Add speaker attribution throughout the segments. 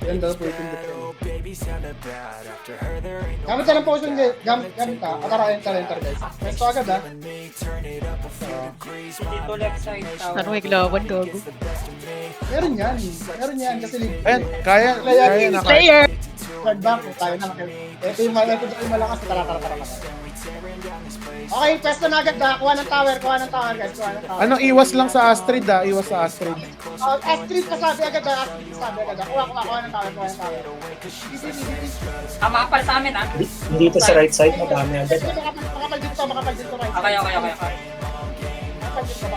Speaker 1: Yan daw, pwedeng gamit ka ng potion, gamit ka. Atara, enter guys. Press to agad
Speaker 2: Dito left side tower.
Speaker 3: Ano may glawan, gago?
Speaker 1: Meron yan kasi
Speaker 4: Ayan, kaya na.
Speaker 3: Player!
Speaker 1: third back, tayo na. Ito yung malakas. Tara. Okay, pwesto na agad kuha ng tower guys,
Speaker 4: Ano, iwas lang sa Astrid iwas sa Astrid.
Speaker 1: Astrid kasabi agad kuha ng tower.
Speaker 2: Mapal sa amin ah.
Speaker 5: Dito sa right side, madami agad.
Speaker 1: Makapal dito right.
Speaker 2: Okay.
Speaker 1: Makapal dito.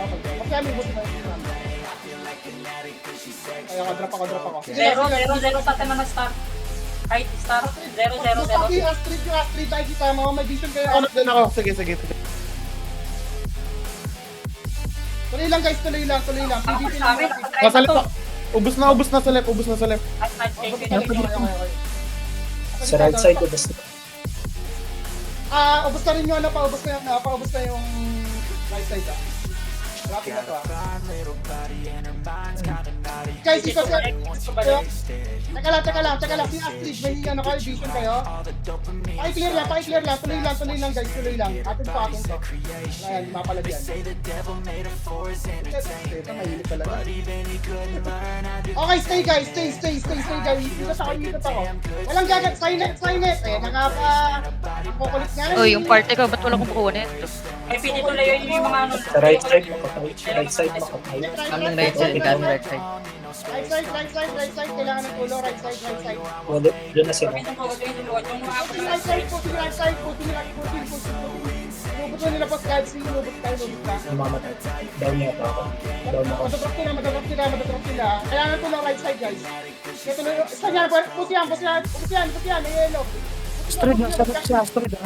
Speaker 1: Kasi may buti na yun. Ay, drop ako.
Speaker 2: Zero sa tema ng star. Height star. 0.
Speaker 1: Astrid, tayo kita, may vision kayo.
Speaker 4: Ano din ako? Sige.
Speaker 1: Tuloy lang guys, tuloy lang. PvP
Speaker 2: Sa amin,
Speaker 1: lang.
Speaker 4: Nasa left. Ubus na sa left.
Speaker 5: Sa right side, ubos na.
Speaker 1: Ubus na rin yung paubos na yung right side Rapid na to Guys, ikaw Teka lang. Si Astrid, may vision kayo. Paki-clear lang. Tuloy lang guys, Atin to. Ayan, mapalagyan. Mahilig talaga. Okay, stay guys. Ikot ako. Walang gagat, silent. Ayan, kukulit nga.
Speaker 3: Oh, yung party ko, ba't wala kong kukunin?
Speaker 2: Ay, pinituloy yung mga ano.
Speaker 5: Sa right side, makapay. Right side.
Speaker 3: Kaming right side, kaming right side.
Speaker 1: Right side, kailangan ng tulo, right side.
Speaker 5: Wala, doon na sila.
Speaker 1: Putin right side. Lubot mo nila po, guys. Lubot ka.
Speaker 5: Namamatay. Down yata ako.
Speaker 1: Madadrap sila. Kailangan ng tulo, right side, guys. Isa niya, pusiyan, may yellow.
Speaker 4: Astrid, nasa left siya, Astrid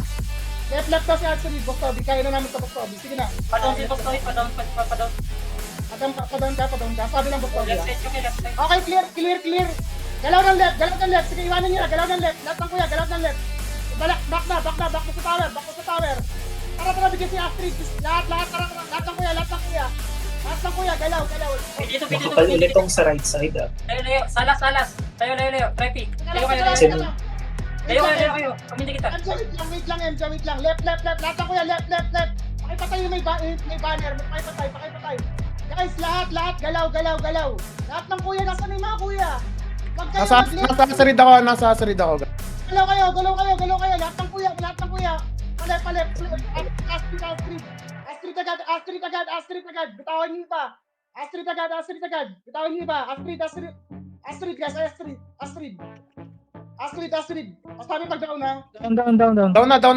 Speaker 1: Left daw si Astrid, Boss Toby. Kaya na namin sa Boss Toby. Sige na.
Speaker 2: Padon si Boss Toby, padon.
Speaker 1: Padon ka. Sabi ng Boss Toby.
Speaker 2: Left side.
Speaker 1: Okay, clear. Galaw ng left. Sige, iwanan nyo na. Galaw ng left. Lahat ng kuya, galaw ng left. Back na sa tower. Tara, bigyan si Astrid. Lahat ng kuya. Lahat ng kuya, galaw.
Speaker 2: Dito.
Speaker 5: Makapal ulit tong sa right side.
Speaker 2: Layo. Salas. Tayo, Try pick. Layo. Pamindi kita.
Speaker 1: Wait lang. Left. Lahat ng kuya, left. Pakipatay yung may banner. Pakipatay. Guys, lahat. Galaw. Lahat ng kuya, nasa na yung mga kuya? Wag kayo
Speaker 4: Nasa Astrid ako.
Speaker 1: Galaw kayo. Lahat ng kuya. Palep. Astrid agad. Bitawan niyo pa. Astrid agad. Bitawan niyo pa. Astrid, guys. Astrid. Pasabi pag-down na.
Speaker 4: Down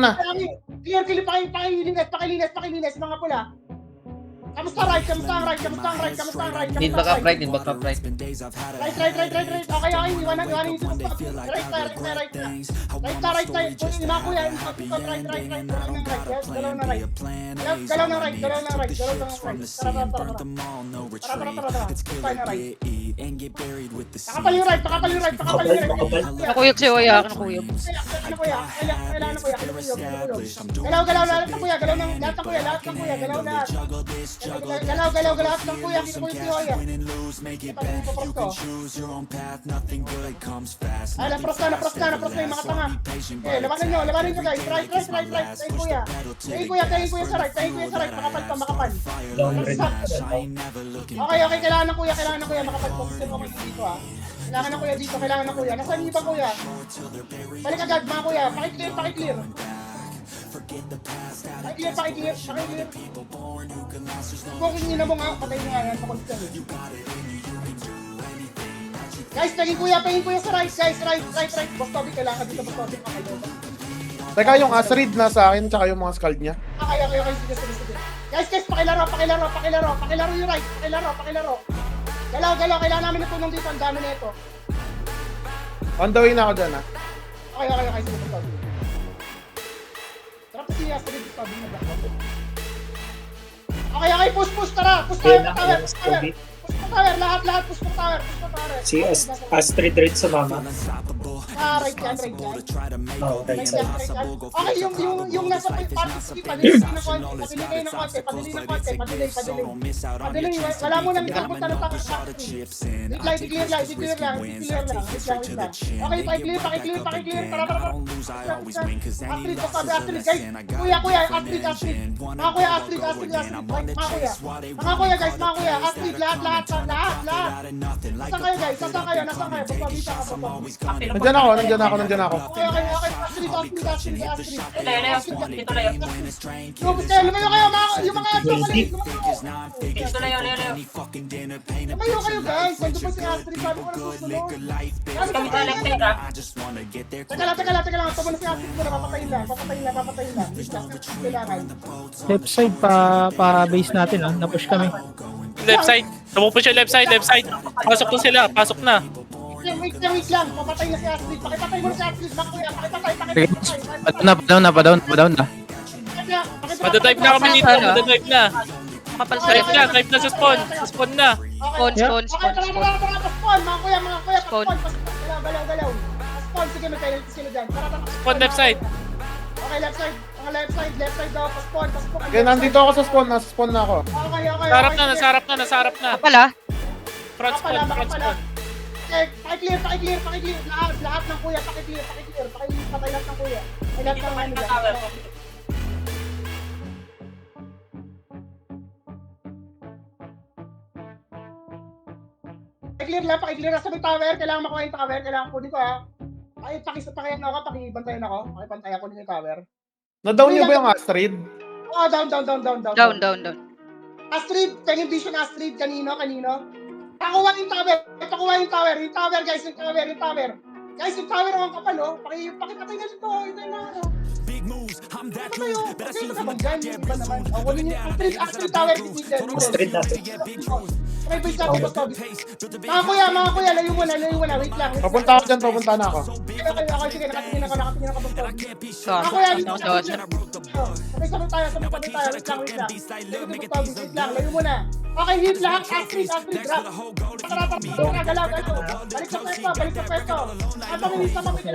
Speaker 4: na.
Speaker 1: Clear, pakilinis, mga pula. Kamusta ang right?
Speaker 3: Need back up right.
Speaker 1: Right. Okay, iwanan yung si Boss Toby. Right. Yung mga kuya, right. Galaw ng right. Pakapal yung right.
Speaker 3: Nakuyog si Oya, nakuyog.
Speaker 1: Kailangan kuya. Galaw ng kuya. Galaw lahat ng kuya. Kinukulit si Oya. Ay, napros na yung mga tanga. Labanan nyo guys. Right, kuya. Tayo kuya sa right. Makapal. Okay, kailangan ng kuya. Makapal po. Kasi mo dito Kailangan ng kuya. Nasaan yung ibang kuya? Balik agad mga kuya. Pakiclear. Pakiclear. Kung hindi na mo nga, patay nyo nga yan. Guys, pahing kuya sa right. Right. Boss Toby, kailangan dito. Boss Toby,
Speaker 4: Teka, yung Astrid nasa akin, tsaka yung mga scald niya.
Speaker 1: Okay. Sige. Guys, pakilaro yung right. Pakilaro. Galaw. Kailangan namin na tulong dito. Ang dami na ito.
Speaker 4: On the way na ako dyan
Speaker 1: Okay. Sige, Boss Toby. Trap si Astrid, Boss Toby na black. Okay, push. Tara. Push tayo. Push tower. Lahat. Push tower.
Speaker 5: Si Astrid rin sumama.
Speaker 1: Right yan, right yan.
Speaker 5: Oh, right
Speaker 1: Right
Speaker 5: side.
Speaker 1: yan, right yan. Okay, yung nasa party, padili ng konti, padili kayo ng konti, padili ng konti, padili. Padili, wala mo nang ikabot na ng pang-street. I-clear lang. Wait lang. Okay, paki-clear. Tara. Astrid, guys. Kuya, Astrid. Mga kuya, guys, Astrid, lahat. Nasaan kayo, guys? Nasaan kayo? Pagpabita ka.
Speaker 4: Nandiyan ako.
Speaker 1: Okay. Astrid.
Speaker 2: Leo. Dito, Leo.
Speaker 1: Lumayo kayo, yung mga maliit.
Speaker 2: Dito, Leo.
Speaker 1: Lumayo kayo, guys. Nandun pa si Astrid. Sabi ko na susunod.
Speaker 2: Kami sa left side, ah.
Speaker 1: Teka lang. Tumo na si Astrid muna. Papatayin lang. Wait lang. Kailangan.
Speaker 6: Left side pa base natin na-push kami.
Speaker 7: Left side. Tumupush yung left side. Pasok na sila. Pasok na.
Speaker 1: Wait lang. Papatay na si Astrid. Pakipatay mo na si Astrid. Makuya. Pakipatay.
Speaker 6: Pa-down na.
Speaker 7: Madadive na kami dito. Madadive na.
Speaker 3: Kapal sa
Speaker 7: Dive na sa spawn. Sa spawn na.
Speaker 3: Spawn.
Speaker 1: Tara. Spawn. Mga kuya.
Speaker 3: Spawn.
Speaker 1: Galaw. Spawn. Sige, magkailan sila dyan. Tara.
Speaker 7: Spawn left side.
Speaker 1: Okay, left side. Left side daw. Spawn.
Speaker 4: Okay, nandito ako sa spawn. Nasa spawn na ako.
Speaker 1: Okay.
Speaker 7: Nasa harap na.
Speaker 3: Kapal ah.
Speaker 7: Front spawn.
Speaker 1: Okay, pakiclear. Lahat ng kuya, pakiclear. Pakipatay lahat ng kuya. Ay, lahat ng ano dyan. Pakiclear. Nasa may tower. Kailangan makuha yung tower. Kailangan kunin ko, ha. Pakibantayan ako. Pakibantayan ko yung tower.
Speaker 4: Na-down niyo ba yung Astrid?
Speaker 1: Oh, down.
Speaker 3: Down.
Speaker 1: Astrid, pengen vision Astrid. Kanino? Pakuha yung tower. Yung tower, guys. Yung tower. Guys, yung tower ang kapal, oh. Pakipatay na dito. Ito yung mga, Patay, oh. Pakita ka bang dyan? Yung iba naman. Oh, wala niyo. Astrid tower.
Speaker 5: Astrid natin.
Speaker 1: Private job, Bob. Mga kuya, layo muna. Wait lang.
Speaker 4: Papunta na ako.
Speaker 1: Okay, sige. Nakatingin ako, Bob.
Speaker 3: Sorry.
Speaker 1: Sabay tayo. Wait lang. Layo muna. Okay, hit lang. Astrid, drop. Tara, galaw. Balik sa pwesto. At pamikalaban.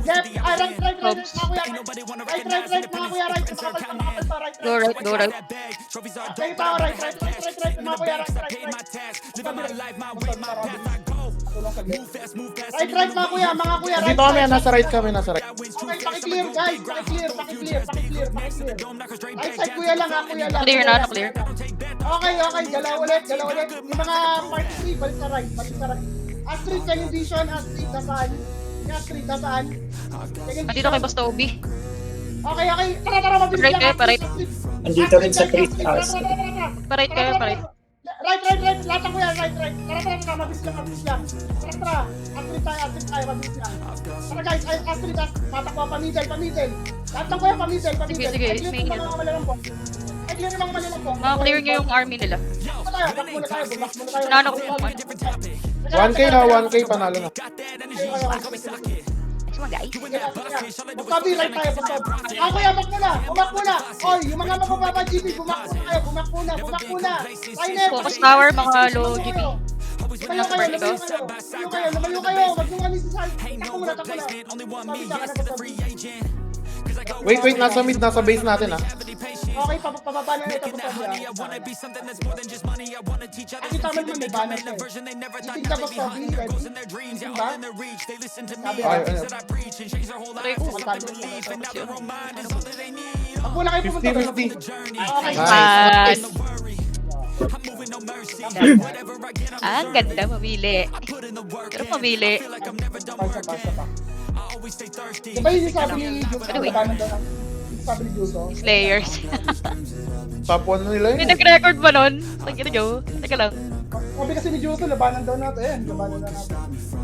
Speaker 1: Left, right. Mga kuya, right. Makapal pa, right.
Speaker 3: Go right.
Speaker 1: Kayo pa, right. Mga kuya, right. Right, mga kuya, right.
Speaker 4: Dito kami, nasa right kami.
Speaker 1: Okay, pakiclear, guys. Pakiclear. Right side, kuya lang.
Speaker 3: Clear na.
Speaker 1: Okay, galaw ulit. Yung mga part 3, balik sa right. Astrid, yung vision. Astrid, nasaan?
Speaker 3: Andito kay Basta Obi.
Speaker 1: Okay. Tara, mabilis
Speaker 3: Right
Speaker 1: lang.
Speaker 3: kayo, pa right.
Speaker 5: Andito rin sa Chris House.
Speaker 3: Pa-right kayo.
Speaker 1: Right. Lahat ng kuya, right. Tara, mabilis lang. Tara. Astrid tayo, mabilis lang. Tara, guys, Astrid, patakbo, pamiddle. Lahat ng kuya, pamiddle.
Speaker 3: Sige,
Speaker 1: I-clear
Speaker 3: may-
Speaker 1: yung mga malalampong.
Speaker 3: Clear nyo yung army nila.
Speaker 1: Back muna tayo.
Speaker 3: Nano ko yung
Speaker 4: 1K na, 1K panalo na.
Speaker 3: Come on, guys.
Speaker 1: Magpabiray tayo, Pagpab. Kuya, bumak muna. Oy, yung mga mababa GB, bumak muna. Liner,
Speaker 3: Focus tower, mga low GB.
Speaker 1: Lumayo kayo. Wag nyo kami sa side. Takbo muna. Mabita ka na, Pagpab.
Speaker 4: Wait, nasa mid, nasa base natin ah.
Speaker 1: Okay, pababa na ito, Pagpab. Kita mo naman may banner na eh. Iting ka, Pagpab. Diba? Sabi
Speaker 4: Ay,
Speaker 1: Pag muna kayo pumunta.
Speaker 4: 50-50.
Speaker 1: Okay.
Speaker 3: Nice. Ang ganda, mamili. Pero mamili.
Speaker 1: Basta. Diba yung sabi ni Juso?
Speaker 3: Anyway.
Speaker 1: Sabi ni Juso?
Speaker 3: Slayers.
Speaker 4: Top 1 nila
Speaker 3: May
Speaker 4: yun.
Speaker 3: nag-record ba nun? Tagin nyo. Teka lang.
Speaker 1: Sabi kasi ni Juso, labanan daw natin.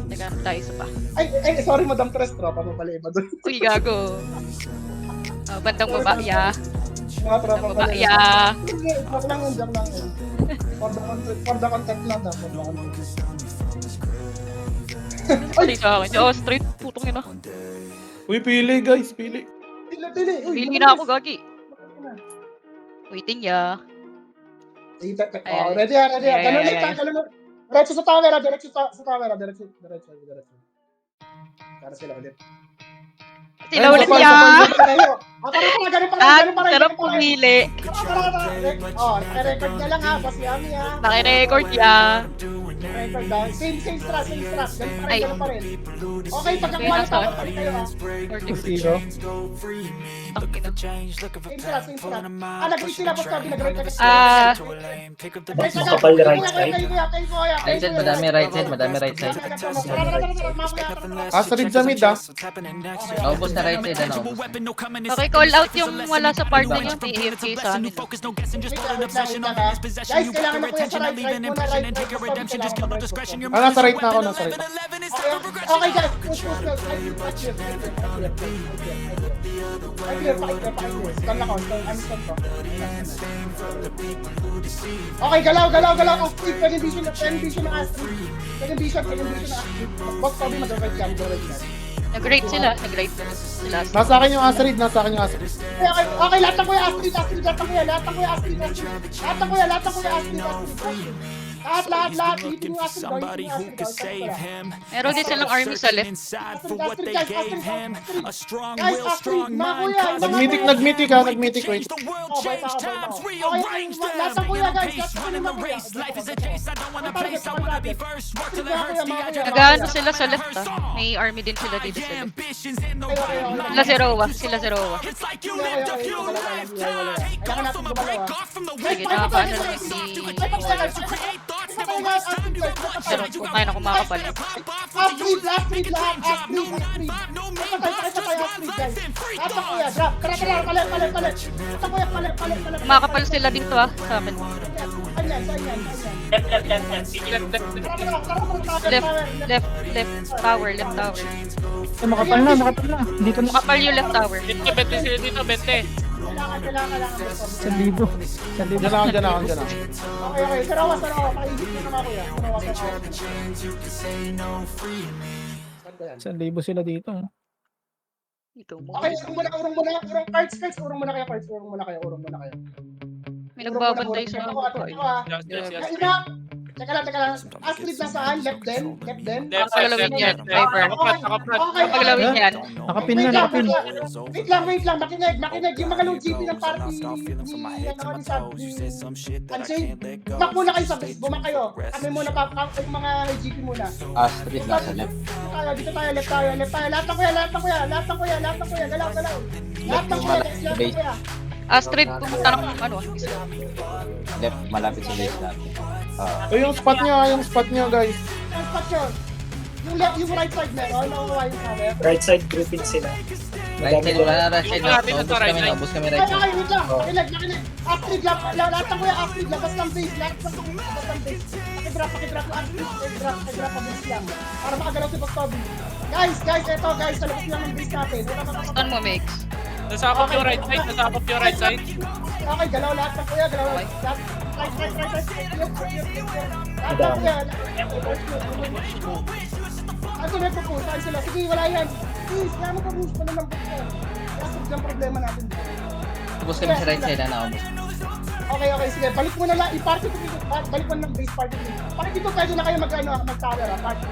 Speaker 3: Teka, tayo isa pa.
Speaker 1: Ay, sorry, Madam Tres, tropa mo pala iba doon.
Speaker 3: Uy, gago. Bandang babaya.
Speaker 1: Mga tropa
Speaker 3: Bandang
Speaker 1: pala.
Speaker 3: babaya.
Speaker 1: Joke lang yun. For the content lang daw.
Speaker 3: Ay, sa akin. Oh, straight. Putong ina.
Speaker 4: Uy, pili guys, pili.
Speaker 1: Pili.
Speaker 3: Pili na ako, gagi. Waiting ya.
Speaker 1: Ready. Galon Diretso sa tower, diretso sa tower, diretso. Para sila ulit.
Speaker 3: Sila
Speaker 4: Ayun,
Speaker 3: ulit
Speaker 4: sabay,
Speaker 3: ya.
Speaker 1: Ganun pa
Speaker 3: Ah,
Speaker 1: rin.
Speaker 3: sarap pumili.
Speaker 1: Oh, record na lang ha, kasi Yami ha.
Speaker 3: Naki-record ya.
Speaker 1: Record daw. Same strat.
Speaker 3: Ay.
Speaker 1: Ganun pa rin. Okay, pag nakuha na tayo, palit kayo ha.
Speaker 6: 2-0.
Speaker 1: Same strat. Nag-reach sila, boss Toby, nag-record ka.
Speaker 3: Ah,
Speaker 5: Makapal na right side.
Speaker 8: Right side, madami right side, madami right side.
Speaker 4: Astrid sa mid ah.
Speaker 8: Naubos na right side, ano?
Speaker 3: okay, call out yung wala sa party niyo. May AFK sa amin.
Speaker 1: Guys, kailangan na kuya sa right muna, right.
Speaker 4: Ah, nasa right na ako, nasa right.
Speaker 1: Okay guys, push. I clear. Stun ako, stun ko. Okay, galaw. Astrid, pwede vision ng Astrid. Pwede vision ng Astrid. Boss Toby, mag-right yan.
Speaker 3: Nag-rate sila.
Speaker 4: Nasa akin yung Astrid.
Speaker 1: Okay, lahat ng kuya Astrid. Lahat. Hitin yung Astrid.
Speaker 3: Meron din silang army sa left.
Speaker 1: Astrid, guys, Astrid, mga kuya.
Speaker 4: Nag-mythic, wait.
Speaker 1: Okay, lahat ng kuya, guys.
Speaker 3: Nag-ano sila sa left May army din sila dito sa left. Sila Zeroa. Sige, nakakaano lang si... Pero kung kaya na kumakapal.
Speaker 1: Astrid, lahat. Guys. Lahat ng kuya, drop. Tara, palit.
Speaker 3: Kumakapal sila dito sa akin. Left tower.
Speaker 6: Eh, makapal na. Dito na.
Speaker 3: Makapal yung left tower.
Speaker 7: Dito, 20 sila dito, 20.
Speaker 1: Kailangan.
Speaker 6: 1,000. 1,000.
Speaker 4: Diyan ako.
Speaker 1: Okay. Sarawa. Paigit mo naman kuya. Sarawa.
Speaker 6: 1,000 sila dito.
Speaker 1: Okay, urong muna kayo.
Speaker 3: May nagbabantay sa
Speaker 1: Teka lang. Astrid nasaan? Left den?
Speaker 3: Pagalawin yan. Viper. Pagalawin yan.
Speaker 6: Nakapin na.
Speaker 1: Wait lang. Makinig. Yung mga low GP ng party ni Unchained. Back muna kayo sa base. Bumang kayo. Kami muna yung mga GP muna.
Speaker 8: Astrid nasa left.
Speaker 1: Dito tayo, left tayo. Lahat ng kuya. Galaw. Lahat ng kuya.
Speaker 3: Astrid, pumunta ng isa.
Speaker 8: Left, malapit sa base natin.
Speaker 4: Yung spot nyo, guys.
Speaker 1: Ang spot yun. Yung right side meron. Nakukuha yung tower.
Speaker 5: Right side grouping sila.
Speaker 8: Right side, wala na right side. Naubos kami right side.
Speaker 1: Wait lang. Makinig. Astrid lang. Lahat ng kuya Astrid lang. Basta ang base. Pakidrop ang Astrid. Pakidrop ang base lang. Para makagalaw si Boss Toby. Guys. Sa labas lang ng base natin.
Speaker 3: Stun mo, Mix.
Speaker 7: Nasakop yung right side.
Speaker 1: Okay, galaw lahat ng kuya. Right. Lahat ng kuya. Ano may propose? Saan sila? Sige, wala yan. Please, kaya mag-push pa naman po. Kaya ang problema natin.
Speaker 8: Ubos kami sa right side, naubos.
Speaker 1: Okay, sige. Balik mo na lang. I-party ko dito. Balik mo ng base party dito. Parang dito pwede na kayo mag-tower. Party.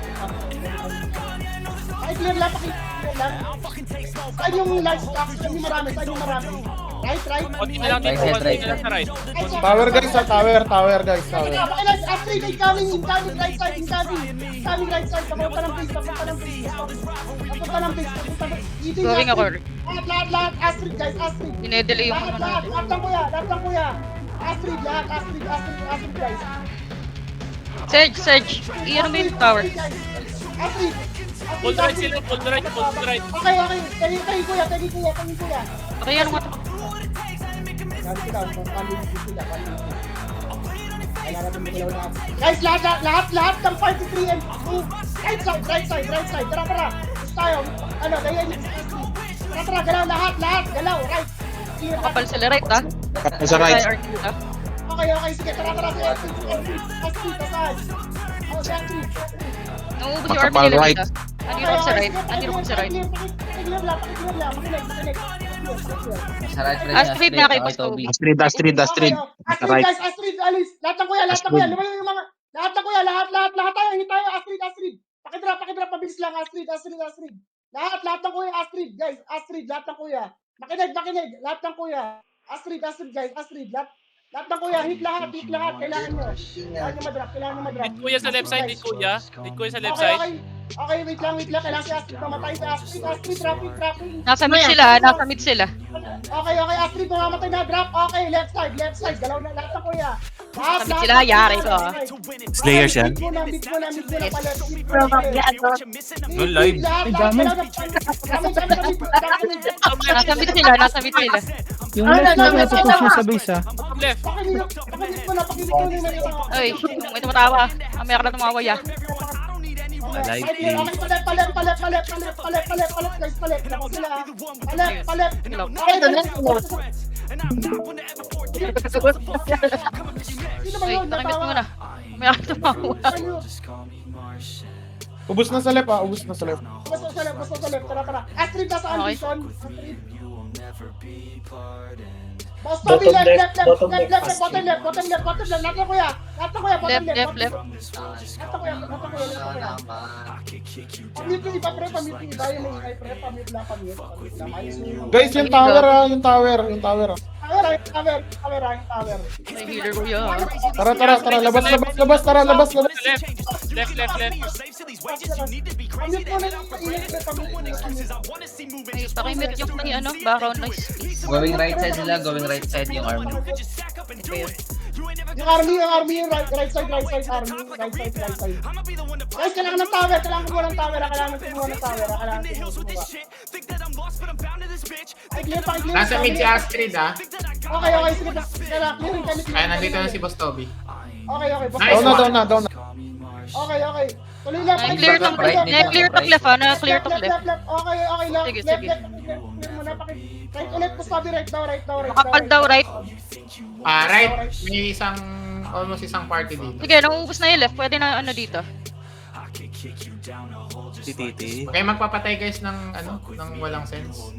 Speaker 1: Ay, clear lang. Saan yung light stack? Saan yung marami? Right?
Speaker 7: Konti na lang dito, konti na lang sa right.
Speaker 4: Tower guys, tower guys.
Speaker 1: Astrid, incoming right side. Papunta ng base.
Speaker 3: Going ako.
Speaker 1: Lahat. Astrid, guys.
Speaker 3: Dinedelay yung mga
Speaker 1: Lahat ng kuya. Astrid, guys.
Speaker 3: Serge. Iyan mo yung tower.
Speaker 1: Astrid.
Speaker 7: Full right sila, full right.
Speaker 1: Okay. Tagi kuya.
Speaker 3: Okay, ano nga ito?
Speaker 1: Guys, lahat ng party 3 and 2. Right side. Tara. Gusto tayo. Ganyan yung Tara, galaw lahat. Galaw, right.
Speaker 3: Makapal sila right,
Speaker 4: Sa right.
Speaker 1: Okay, sige. Tara. Astrid, saan?
Speaker 3: Nauubos yung army nila dito. Anirong sa right.
Speaker 1: Pakiclear lang. Makinig.
Speaker 8: Sa right side,
Speaker 3: Astrid na kay Boss
Speaker 8: Toby.
Speaker 3: Toby.
Speaker 4: Astrid.
Speaker 1: Astrid, guys. Astrid, alis. Lahat ng kuya. Lumayo yung mga... Lahat na kuya, lahat tayo, hindi tayo, Astrid. Pakidrop, mabilis lang, Astrid. Lahat ng kuya, Astrid, guys, lahat ng kuya. Makinig, lahat ng kuya. Astrid, guys, lahat ng kuya, hit lahat, kailangan nyo madrop.
Speaker 7: Hit kuya sa left side, hit kuya sa left
Speaker 1: Okay,
Speaker 7: side.
Speaker 1: okay, wait lang, kailangan si Astrid, mamatay si Astrid, tracking.
Speaker 3: Nasa mid sila.
Speaker 1: Okay, Astrid, mamamatay na, drop, okay, left side, galaw na lahat ng kuya.
Speaker 3: Sabi sila, yari ko, ah.
Speaker 9: Slayers yan?
Speaker 1: Mid muna
Speaker 3: Yes.
Speaker 1: pala.
Speaker 9: No live.
Speaker 3: Nasa mid sila.
Speaker 6: Yung left na push nyo sa base ha.
Speaker 7: Left.
Speaker 1: Pakinig mo na ito.
Speaker 3: Ay, may tumatawa. Mamaya ka na tumawa ya.
Speaker 9: Alive,
Speaker 1: Okay, palit, guys, palit. Ako sila. Palit. Sino ba
Speaker 3: Ay,
Speaker 1: yun?
Speaker 3: nakimit
Speaker 1: Natawa?
Speaker 3: muna. Mamaya ka tumawa.
Speaker 4: Ubus na sa left ah, ubus na sa left.
Speaker 1: Basta sa left. Tara. Astrid, nasaan
Speaker 3: Okay.
Speaker 1: Bison? Astrid. Boss Toby,
Speaker 5: Bottom
Speaker 1: left,
Speaker 5: left, bottom left,
Speaker 1: bottom left. Lahat na kuya, bottom
Speaker 3: Left.
Speaker 1: Lahat na kuya. Pamute yung iba, pre, pamute yung iba. Yung ingay, pre, pamute lang. Ayos mo yun.
Speaker 4: Guys, yung tower ah, yung tower.
Speaker 1: Tower.
Speaker 3: May healer ko yun.
Speaker 4: Tara, labas, labas.
Speaker 7: Left.
Speaker 1: Pamute mo na yung ingay, pre, pamute mo na yung ingay.
Speaker 3: Ay, pakimit yung may background noise.
Speaker 8: Going right side sila, going right side yung army.
Speaker 3: Ito yun.
Speaker 1: Yung army, yung right side, army, right side. Guys, kailangan ng tower, kailangan kumuha ng tower. Ay, clear.
Speaker 10: Nasa mid si Astrid ah.
Speaker 1: Okay, sige, clearing kami.
Speaker 10: Kaya nandito na si Boss Toby.
Speaker 1: Okay, boss.
Speaker 10: Nice
Speaker 4: Down na.
Speaker 1: Okay. Tuloy lang.
Speaker 3: Na-clear tong left ah. Na-clear tong left.
Speaker 1: Left. Okay lang.
Speaker 3: Sige.
Speaker 1: Left. Clear mo na. Right ulit, Boss Toby, right now.
Speaker 3: Makapal daw, right?
Speaker 10: Right. May almost isang party dito.
Speaker 3: Sige, nauubos na yung left. Pwede na dito.
Speaker 9: Si Titi.
Speaker 10: Okay, magpapatay guys ng walang sense.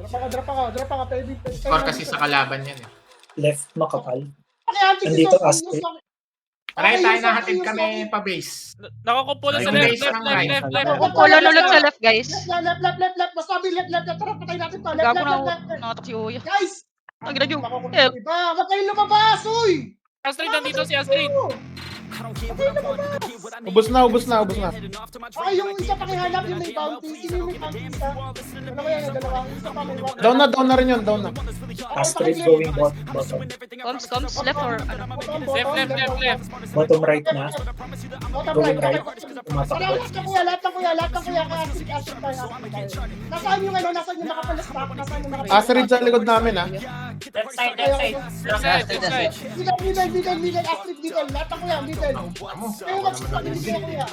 Speaker 1: Drop ako.
Speaker 10: Score kasi sa kalaban yan eh.
Speaker 5: Left makapal.
Speaker 1: Pakihantik si
Speaker 5: Andito,
Speaker 1: Sos.
Speaker 5: Astrid.
Speaker 10: Maraming tayo nahatid kami pa base.
Speaker 7: Nakakumpulan sa
Speaker 10: Base
Speaker 7: left.
Speaker 10: ng right.
Speaker 3: Kulan ulit sa left, guys.
Speaker 1: Left. Boss Toby, left. Tara, patay natin to.
Speaker 3: Gago na
Speaker 1: Left.
Speaker 3: nakatak si Uya.
Speaker 1: Guys!
Speaker 3: Ang ginagyo.
Speaker 1: Makukulit iba. Huwag kayong lumabas, uy!
Speaker 7: Astrid, nandito si Astrid.
Speaker 4: Ubus na.
Speaker 1: Okay, yung isa pakihanap yung may bounty. Sino yung may bounty isa? Dalawa yan, dalawa. Isa pa may bounty.
Speaker 4: Down na rin yun, down na.
Speaker 5: Astrid going bottom.
Speaker 3: Comes left or ano?
Speaker 7: Left.
Speaker 5: Bottom right na.
Speaker 1: Bottom
Speaker 5: Going
Speaker 1: right.
Speaker 5: right. Tumatakbo.
Speaker 1: Lahat ng kuya. Astrid tayo. Nasaan yung nakapalaspak?
Speaker 4: Astrid sa likod namin ah.
Speaker 2: Left side.
Speaker 1: Middle, Astrid, middle. Lahat ng kuya, middle. Kayo mag-stop, kuya.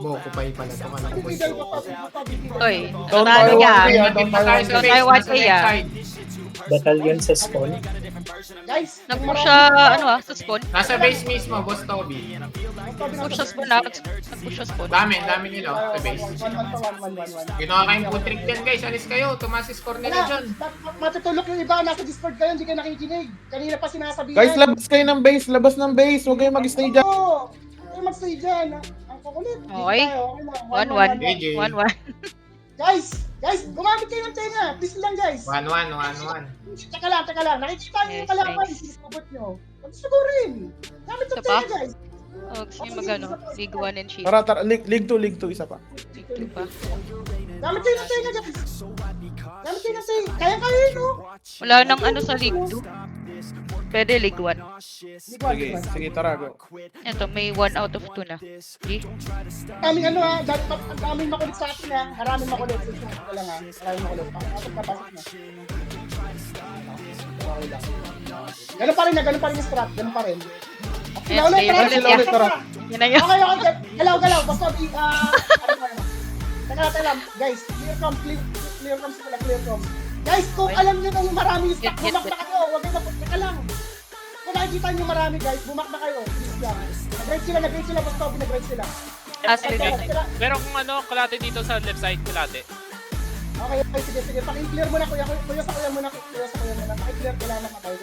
Speaker 10: Boko pa pala ito.
Speaker 1: Middle,
Speaker 3: Oy,
Speaker 4: Down
Speaker 3: talo
Speaker 4: tayo,
Speaker 3: ka.
Speaker 4: Kuya, down tayo.
Speaker 3: Doon tayo watch kaya.
Speaker 5: Battalion sa spawn.
Speaker 1: Guys,
Speaker 3: Nag-push siya, sa spawn.
Speaker 10: Nasa base mismo, Boss Toby.
Speaker 3: Nag-push sa spawn na. Nag-push sa spawn.
Speaker 10: Dami nila sa base. Ginawa kayong putrik yan guys. Alis kayo. Tumaas yung score nila dyan.
Speaker 1: Matutulog yung iba, nasa Discord kayo, hindi kayo nakikinig. Kanina pa sinasabihan.
Speaker 4: Guys, labas kayo ng base, Huwag kayong mag-stay dyan.
Speaker 1: Oo, kayo mag-stay dyan. Ang kukulit.
Speaker 3: Okay.
Speaker 1: One.
Speaker 3: 1-1.
Speaker 1: Guys, gumamit kayo ng tenga. Please lang guys.
Speaker 10: 1-1.
Speaker 1: Teka lang. Nakikita nyo yung kalaban. Sinusubot nyo. Pag-sugurin. Gamit ng
Speaker 3: Ito pa?
Speaker 1: tenga guys.
Speaker 3: Oh, gusto nyo mag-ano? League 1 and shield.
Speaker 4: Tara, League 2, isa pa.
Speaker 3: League 2 pa.
Speaker 1: Gamit kayo ng tenga guys. Kaya no?
Speaker 3: Wala nang sa League 2. Pwede League 1.
Speaker 4: Sige, tara, go.
Speaker 3: Ito, may 1 out of 2 na. Okay?
Speaker 1: Daming daming makulit sa atin ha. Maraming makulit. Ito lang ha. Maraming makulit. Pasok na. Ganun pa rin yung strat. Ganun pa rin.
Speaker 3: Yes, sila ulit.
Speaker 4: Tara.
Speaker 3: Yun na yun.
Speaker 1: Okay. Galaw. Basta, Teka lang. Guys, clear com. Guys, kung alam nyo nang marami yung stock, bumak na kayo. Huwag kayo teka lang. Kung nakikita nyo marami guys, bumak na kayo. Please lang. Nag-ride sila. Basta, nag-ride sila.
Speaker 3: Astrid.
Speaker 7: Pero kung kalate dito sa left side, kalate.
Speaker 1: Okay, sige. Paki-clear mo na, kuya sa kuya muna. Paki-clear, kailangan matay.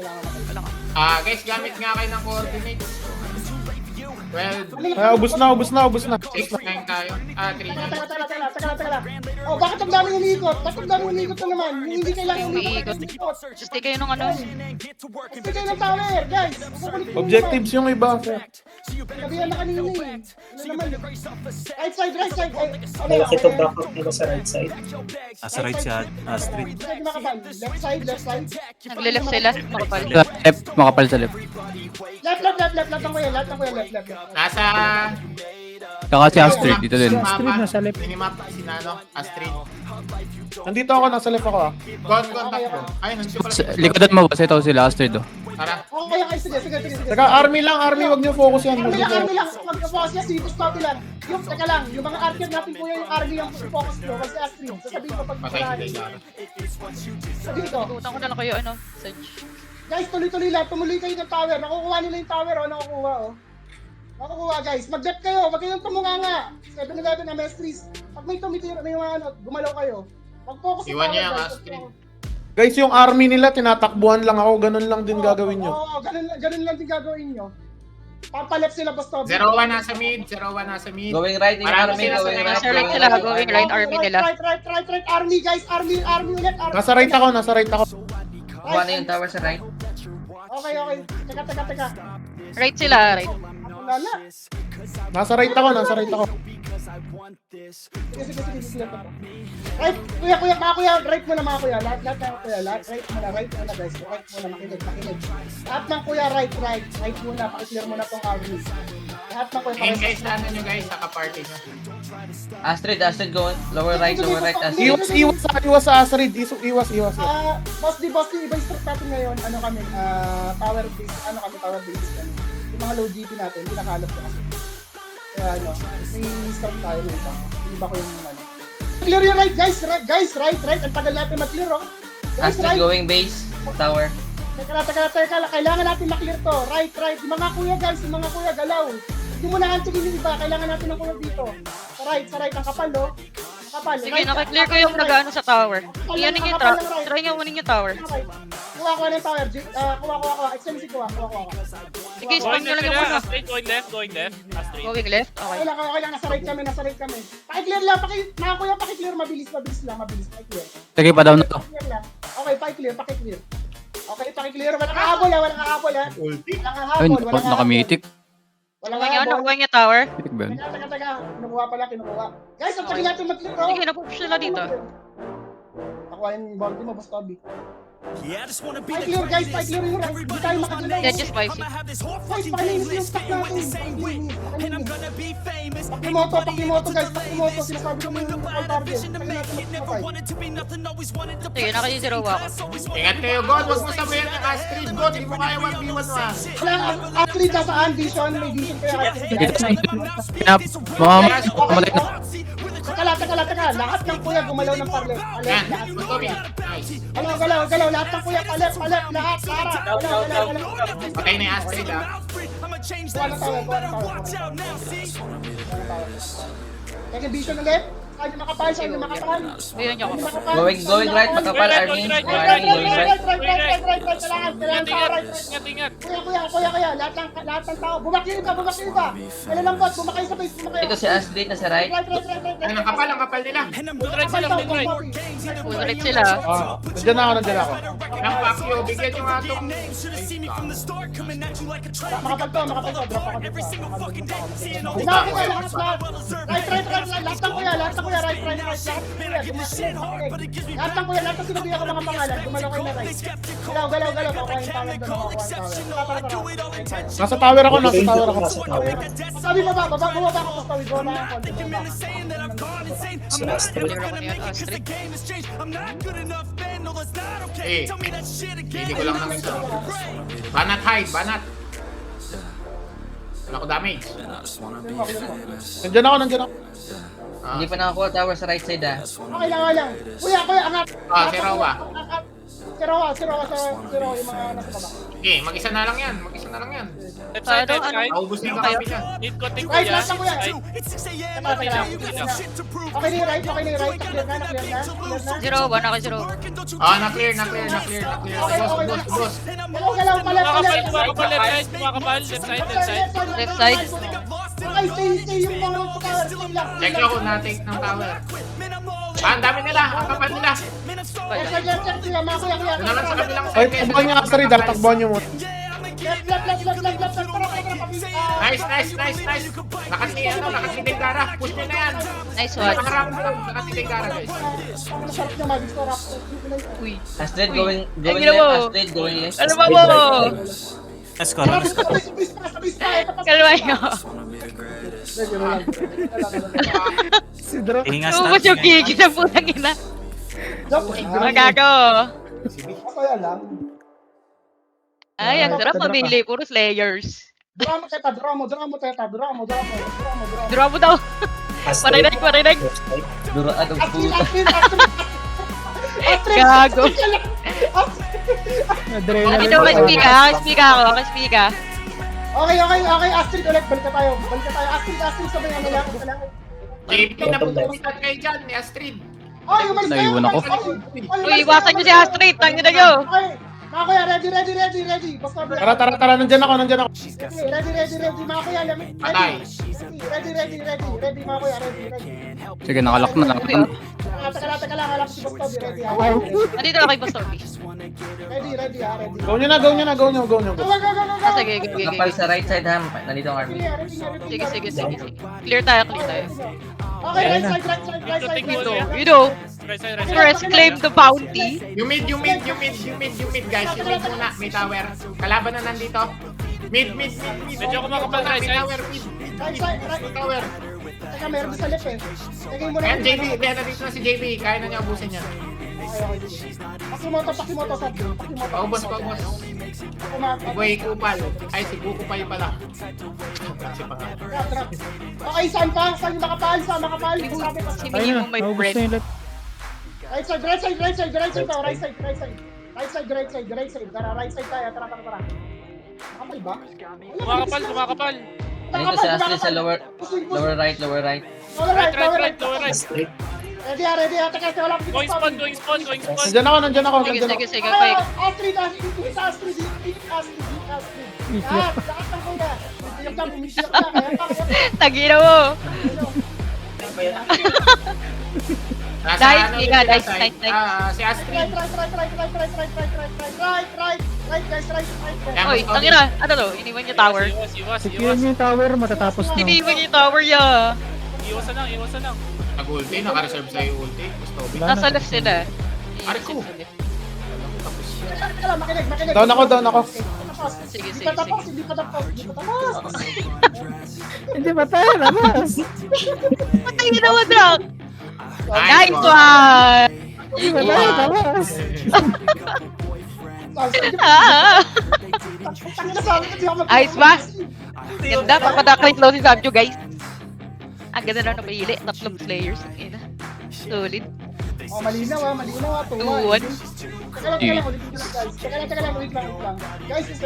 Speaker 10: Guys, gamit nga kayo ng coordinates. 12,
Speaker 4: Ay, ubus na.
Speaker 10: 6, 9 tayo. 3,
Speaker 1: Teka lang. Oh, bakit ang daming umiikot? Na naman? Yung hindi kailangan umiikot.
Speaker 3: Stay kayo nung ano.
Speaker 1: Stay kayo ng tower, guys.
Speaker 4: Objectives yung iba.
Speaker 1: Sabihan na kanina eh. Ano naman? Right side.
Speaker 5: Malaki to back up nila sa right side.
Speaker 9: Nasa right siya, Astrid.
Speaker 1: Left side.
Speaker 3: Nagle-left sila. Makapal.
Speaker 8: Left, makapal sa left.
Speaker 1: Left ang kuya, left.
Speaker 10: Nasa...
Speaker 8: Saka si Astrid, dito din.
Speaker 6: Astrid nasa left.
Speaker 10: Minimap, sinano, Astrid.
Speaker 4: Nandito ako, nasa left ako.
Speaker 10: Gon, takbo. Ay, nandito pala.
Speaker 8: Likodan mo, kasi ito sila Astrid oh.
Speaker 10: Tara.
Speaker 1: Okay, sige.
Speaker 4: Teka, army, wag niyo focus yan.
Speaker 1: Army lang. Mag-focus yan, Sipos Copy lang. Teka lang, yung mga archer natin kuya, yung army yung focus nyo. Kasi Astrid, sasabihin ko pag
Speaker 10: Patay
Speaker 1: marami.
Speaker 10: si Lara.
Speaker 1: Sabihin ko.
Speaker 3: Tutan ko na lang kayo, ano, Sedge.
Speaker 1: Guys, tuloy lang. Tumuloy kayo ng tower. Nakukuha nila yung tower, Nakukuha, guys. Mag-left kayo. Wag kayong tumunganga. 7-11 na MS3s. Pag may tumitira, may mga gumalaw kayo. Mag-focus
Speaker 10: Iwan niya ang
Speaker 1: guys.
Speaker 10: Astrid.
Speaker 4: Guys, yung army nila, tinatakbuhan lang ako. Ganun lang din gagawin nyo.
Speaker 1: Oo, ganun lang din gagawin nyo. Papaleft sila, Boss
Speaker 10: 0-1 nasa mid.
Speaker 8: Going right yung
Speaker 10: Marami
Speaker 8: army,
Speaker 10: sila sa
Speaker 8: going
Speaker 10: right.
Speaker 8: right.
Speaker 3: Nasa right sila, going right army nila.
Speaker 1: Right. Army, guys. Army ulit.
Speaker 4: Nasa right ako.
Speaker 8: Kuha na yung tower sa right.
Speaker 1: Okay. Teka.
Speaker 3: Right sila, right.
Speaker 1: Wala na.
Speaker 4: Nasa right ako.
Speaker 1: Sige. Right, kuya, right muna mga kuya. Lahat right muna, guys. Right muna, makinig. Lahat ng kuya, right muna. Pakiclear muna tong army. Lahat ng kuya,
Speaker 10: Tingin kayo sa ano nyo guys, sa kaparty nyo.
Speaker 8: Astrid going lower right, Astrid.
Speaker 4: Iwas sa Astrid. Iwas.
Speaker 1: Boss D, iba yung strat natin ngayon. Tower base kami. Yung mga low GP natin, pinakalap ko kasi. Kaya may strat tayo na iba. Iba ko yung Clear yung right, guys. Right. Ang tagal natin mag-clear, Guys,
Speaker 8: Astrid going base, tower.
Speaker 1: Teka. Kailangan natin maklear to. Right. Yung mga kuya, guys. Galaw. Hindi mo na antigin yung iba. Kailangan natin ng kuya dito. Sa right. Ang kapal, Kapal.
Speaker 3: Sige, nakiklear ko yung nag-ano sa tower. Iyan yung try nyo munin yung tower.
Speaker 1: Kuha ng tower. Kuha. Excellency kuha.
Speaker 3: Sige, spam nyo lang yung ano.
Speaker 7: Astrid, going left. Astrid.
Speaker 3: Going left? Okay.
Speaker 1: Okay lang. Nasa right kami. Pakiclear lang. Mga kuya, pakiclear. Mabilis lang. Pakiclear.
Speaker 8: Sige pa down na to.
Speaker 1: Pakiclear lang. Okay, pakiclear. Okay, pakiclear. Walang hahabol, Walang hahabol.
Speaker 8: Ay, nakamitik.
Speaker 3: Nakuha niya tower.
Speaker 8: Mitik ba yun?
Speaker 1: Teka. Kinukuha. Guys, ang tagal natin mag-clear,
Speaker 3: Sige, napupush sila dito.
Speaker 1: Nakuha yung bounty mo, Boss Toby. Pakiclear, guys. Pakiclear yung right. Hindi tayo makagalaw.
Speaker 3: Yeah, just spicy.
Speaker 1: Guys, pakilinis yung stock natin. Pakimoto, guys. Sinasabi ko yung all target.
Speaker 3: Sige, naka-0 ako.
Speaker 10: Ingat kayo, God. Huwag mo sabihin ng Astrid, God. Di mo kaya 1v1
Speaker 1: Wala, athlete nasaan? Vision. May vision kaya.
Speaker 8: Mamatay na.
Speaker 1: Teka. Lahat ng kuya gumalaw ng parlor.
Speaker 10: Yan, Toby. Nice.
Speaker 1: Galaw. Lahat ng kuya, palep. Lahat, para. Galaw.
Speaker 10: Patay na yung Astrid,
Speaker 1: Kuha ng tower. Kaya vision ulit. Saan yung makapal?
Speaker 3: Ayun niyo ako.
Speaker 8: Going right, makapal army. Going right.
Speaker 7: Ingat.
Speaker 1: Kuya. Lahat ng tao. Bumakil iba. Kailan lang bot, bumakay sa base.
Speaker 8: Ito si Astrid na sa right.
Speaker 10: Ay, ang kapal nila.
Speaker 7: Full right sila, full right.
Speaker 3: Full right sila.
Speaker 4: Nandiyan ako.
Speaker 10: Ang pakyo, bigyan nyo nga ito.
Speaker 1: Makapal to. Drop ako dito. Lahat ng kuya. Lahat ng kuya, lahat ng sinabi ako mga pangalan, gumalaw kayo na right. Galaw, makuha yung pangalan doon,
Speaker 4: Nasa tower ako.
Speaker 1: Sabi baba ako, Pastawi, gawa na ako.
Speaker 5: Si Astrid.
Speaker 3: Clear ako niyan, Astrid.
Speaker 10: Hindi ko lang ng isa. Banat hide. Wala ko damage.
Speaker 4: Nandiyan ako.
Speaker 8: Hindi pa nakakuha tower sa right side ah.
Speaker 1: Okay lang. Kuya, angat.
Speaker 10: Si Rawa.
Speaker 1: Si Zero, yung mga nasa baba.
Speaker 10: Okay, mag-isa na lang yan. Mag-isa na lang yan.
Speaker 7: Left side,
Speaker 3: Ano,
Speaker 7: left side.
Speaker 10: Naubos na yung kakapi niya.
Speaker 7: Need ko ting
Speaker 1: Right,
Speaker 7: kuya.
Speaker 1: left lang kuya.
Speaker 7: Side.
Speaker 1: Okay na yung right. Clear na.
Speaker 3: Zero, one ako zero.
Speaker 10: Ah, na-clear. Boss.
Speaker 1: Galaw pala.
Speaker 7: Kumakapal left side. Kumakapal left side, left side.
Speaker 3: Left side.
Speaker 1: Okay, stay yung mga tower. Stay lang.
Speaker 10: Check nyo kung na-take ng tower. Ah, ang dami nila. Ang kapal nila.
Speaker 1: Left, sila, mga kuya.
Speaker 10: Doon naman sa kabilang
Speaker 4: Ay,
Speaker 10: side. guys.
Speaker 4: takbuhan niya Astrid, takbuhan niyo muna.
Speaker 1: Left.
Speaker 10: Nice. Nakatiling gara. Push nyo na yan.
Speaker 3: Nice one.
Speaker 10: Nakaharap na lang. Nakatiling gara, guys.
Speaker 1: Masarap niya mag-store up.
Speaker 3: Uy.
Speaker 8: Astrid,
Speaker 3: Uy.
Speaker 8: going
Speaker 3: Ay,
Speaker 8: left.
Speaker 3: ginawa mo.
Speaker 8: Astrid, going left.
Speaker 3: Ano ba mo?
Speaker 9: Let's go, let's go.
Speaker 3: Kalma nyo.
Speaker 6: Si Drop.
Speaker 9: Ihingas
Speaker 3: Ubus yung
Speaker 9: natin.
Speaker 3: gigi sa putang ina. Magago.
Speaker 1: Kaya lang.
Speaker 3: Ay, ang sarap mamili. Puro slayers.
Speaker 1: Draw mo.
Speaker 3: Draw mo daw.
Speaker 5: Astrid.
Speaker 3: Parinig.
Speaker 5: Left side.
Speaker 8: Duraan ang puta.
Speaker 3: Gago.
Speaker 6: Adrenaline.
Speaker 3: Okay daw, speak ako.
Speaker 1: Okay, Astrid ulit. Balik tayo. Astrid, sabay na lang.
Speaker 10: JP, napupuntan kayo dyan ni Astrid.
Speaker 1: Ay, umalis kayo.
Speaker 6: Naiwan ako.
Speaker 3: Uy, iwasan nyo si Astrid. Tangin na nyo.
Speaker 1: Okay. Mga kuya, ready. Basta
Speaker 4: Tara, nandyan ako.
Speaker 1: Ready, mga kuya.
Speaker 10: Patay.
Speaker 1: Ready, mga kuya, ready.
Speaker 6: Sige, nakalak na.
Speaker 1: Teka lang, alam si Bostobi, ready.
Speaker 3: Nandito na kay Pastor B.
Speaker 1: Ready.
Speaker 4: Go nyo na.
Speaker 1: Go.
Speaker 3: Sige.
Speaker 8: Kapal sa right side ha. Nandito ang army.
Speaker 3: Sige. Clear tayo.
Speaker 1: Okay, right side.
Speaker 3: You know,
Speaker 7: Right side, right side.
Speaker 3: first claim the bounty.
Speaker 10: Yung mid, guys. Yung mid muna. May tower. Kalaban na nandito. Mid.
Speaker 7: Medyo kumakapal right
Speaker 10: May
Speaker 7: side.
Speaker 10: tower, mid.
Speaker 1: Right side.
Speaker 10: May tower.
Speaker 1: Teka, meron sa left eh. Tagay mo
Speaker 10: Ayan,
Speaker 1: na.
Speaker 10: JB. Ayan, nandito na si JB. Kaya na niya ubusin yan.
Speaker 1: Pakimoto, sabi.
Speaker 10: Paubos. Boy, kupal. Ay, si Buko pa yung pala. Si pa nga.
Speaker 1: Trap. Okay, saan yung makapal? Sabi pa.
Speaker 3: Si
Speaker 6: Ayun
Speaker 3: Minimum
Speaker 6: na,
Speaker 3: my
Speaker 6: naubos
Speaker 3: friend.
Speaker 6: na yung left.
Speaker 1: Right side. Right side. Tara, right side tayo. Tara. Makapal ba?
Speaker 7: Kumakapal.
Speaker 8: Nandito si Astrid sa lower right.
Speaker 7: Right.
Speaker 5: Astrid.
Speaker 1: Ready. Teka, wala ko
Speaker 7: Going spawn.
Speaker 4: Nandyan ako.
Speaker 3: Sige, pay.
Speaker 1: Astrid. Lahat ng kuya. Umiiyak na. Kaya
Speaker 3: Tagina mo.
Speaker 10: Nasa
Speaker 3: Nice,
Speaker 10: ano,
Speaker 3: Mika,
Speaker 10: yung
Speaker 3: nice,
Speaker 10: side.
Speaker 3: nice.
Speaker 10: Si Astrid.
Speaker 1: right, guys.
Speaker 3: Oy, tangina. Ano to? Iniwan yung tower.
Speaker 6: Secure nyo yung tower, matatapos na.
Speaker 3: Iniwan yung tower ya.
Speaker 7: Iwasan lang.
Speaker 10: Nag-ulti, naka-reserve sa'yo yung ulti. Gusto ko.
Speaker 3: Nasa left sila.
Speaker 10: Arko.
Speaker 1: Teka lang, makinig.
Speaker 4: Down ako.
Speaker 3: Sige.
Speaker 1: Hindi pa tapos.
Speaker 6: Hindi ba tayo, labas?
Speaker 3: Patay na mo, Drunk. Nice one.
Speaker 6: Hindi ba tayo, labas?
Speaker 3: Ayos ba? Ganda, papadaklit low si Sabjo, guys. Ang ganda na napili. Tatlong players. Ina. Solid.
Speaker 1: Malinaw.
Speaker 3: 2-1.
Speaker 1: Teka lang, ulit lang, guys. Guys,